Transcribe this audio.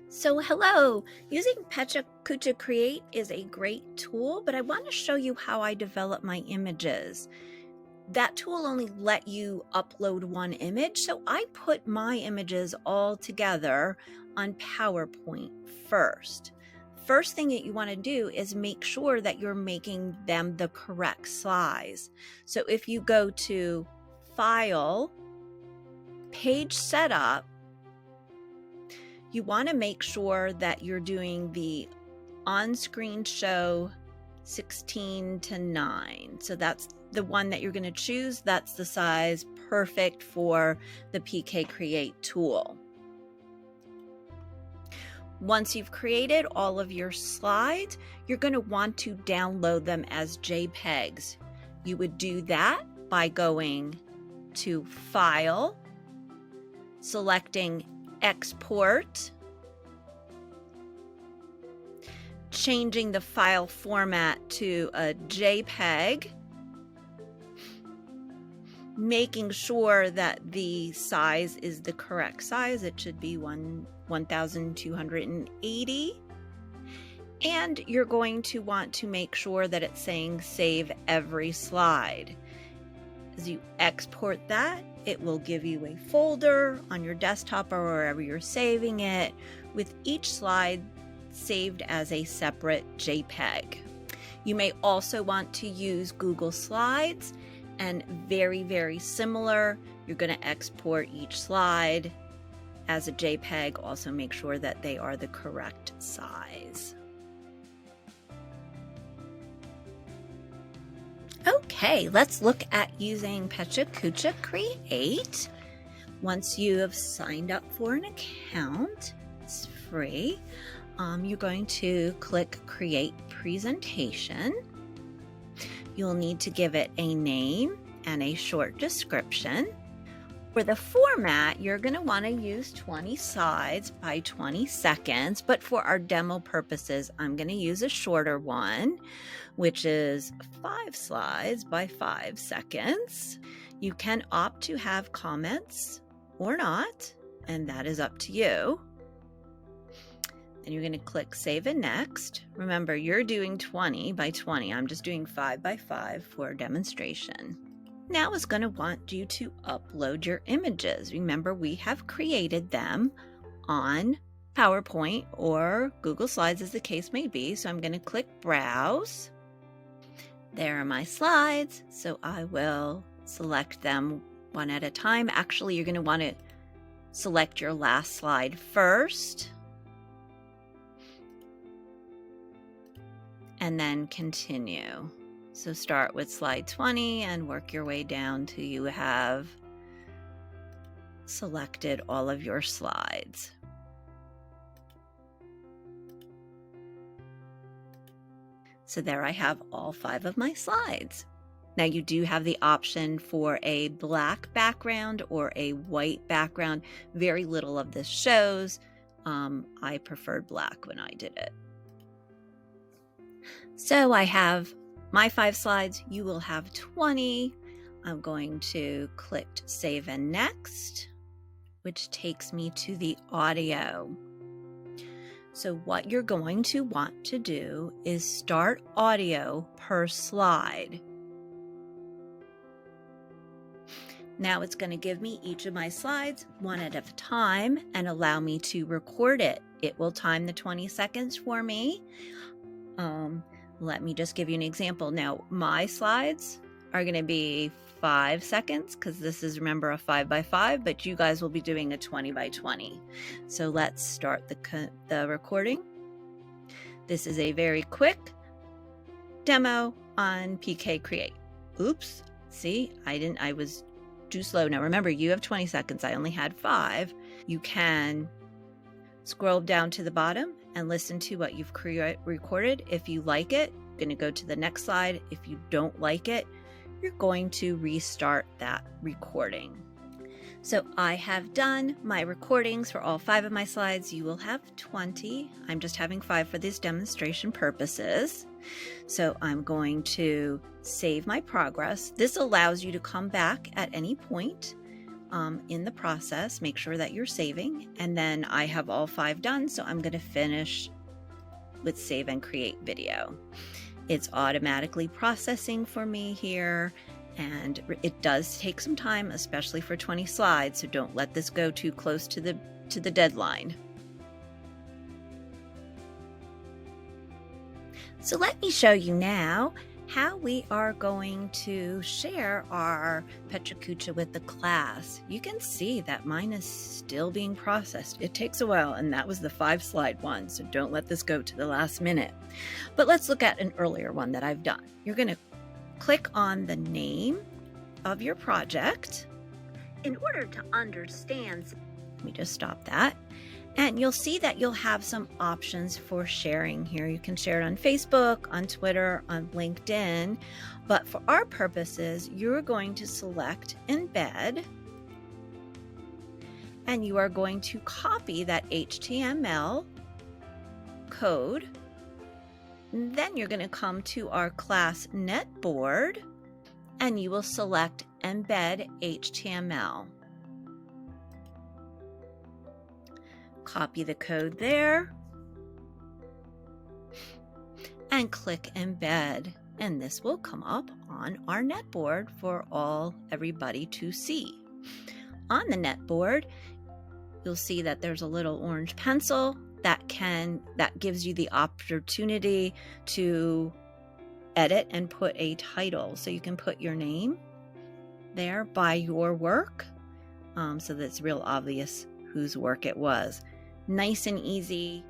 So hello, using Pecha Kucha Create is a great tool, but I want to show you how I develop my images. That tool only let you upload one image, so I put my images all together on PowerPoint first. First thing that you want to do is make sure that you're making them the correct size. So if you go to File, Page Setup, you want to make sure that you're doing the on-screen show 16:9. So that's the one that you're going to choose. That's the size perfect for the PK Create tool. Once you've created all of your slides, you're going to want to download them as JPEGs. You would do that by going to File, selecting Export, changing the file format to a JPEG, making sure that the size is the correct size. It should be 1280. And you're going to want to make sure that it's saying save every slide. As you export that, it will give you a folder on your desktop or wherever you're saving it, with each slide saved as a separate JPEG. You may also want to use Google Slides, and very similar. You're going to export each slide as a JPEG. Also make sure that they are the correct size. Okay, let's look at using Pecha Kucha Create. Once you have signed up for an account, it's free. You're going to click Create Presentation. You'll need to give it a name and a short description. For the format, you're going to want to use 20 slides by 20 seconds, but for our demo purposes, I'm going to use a shorter one, which is 5 slides by 5 seconds. You can opt to have comments or not, and that is up to you. And you're going to click Save and Next. Remember, you're doing 20 by 20. I'm just doing 5 by 5 for demonstration. Now it's going to want you to upload your images. Remember, we have created them on PowerPoint or Google Slides, as the case may be. So I'm going to click Browse. There are my slides. So I will select them one at a time. Actually, you're going to want to select your last slide first, and then continue. So start with slide 20 and work your way down till you have selected all of your slides. So there I have all 5 of my slides. Now you do have the option for a black background or a white background. Very little of this shows. I preferred black when I did it. So I have my 5 slides. You will have 20. I'm going to click Save and Next, which takes me to the audio. So what you're going to want to do is start audio per slide. Now it's going to give me each of my slides one at a time and allow me to record it. It will time the 20 seconds for me. Let me just give you an example. Now, my slides are going to be 5 seconds because this is, remember, a 5 by 5, but you guys will be doing a 20 by 20. So let's start the recording. This is a very quick demo on PK Create. Oops, see, I was too slow. Now remember, you have 20 seconds. I only had 5. You can scroll down to the bottom and listen to what you've recorded. If you like it, you're going to go to the next slide. If you don't like it, you're going to restart that recording. So I have done my recordings for all 5 of my slides. You will have 20. I'm just having 5 for these demonstration purposes. So I'm going to save my progress. This allows you to come back at any point in the process. Make sure that you're saving, and then I have all 5 done, so I'm going to finish with save and create video. It's automatically processing for me here, and it does take some time, especially for 20 slides, so don't let this go too close to the deadline. So let me show you now how we are going to share our Pecha Kucha with the class. You can see that mine is still being processed. It takes a while, and that was the 5-slide one, so don't let this go to the last minute. But let's look at an earlier one that I've done. You're going to click on the name of your project. In order to understand, let me just stop that. And you'll see that you'll have some options for sharing here. You can share it on Facebook, on Twitter, on LinkedIn. But for our purposes, you're going to select Embed. And you are going to copy that HTML code. And then you're going to come to our class netboard, and you will select Embed HTML. Copy the code there and click Embed, and this will come up on our netboard for everybody to see. On the netboard, you'll see that there's a little orange pencil that gives you the opportunity to edit and put a title. So you can put your name there by your work, so that's real obvious whose work it was. Nice and easy.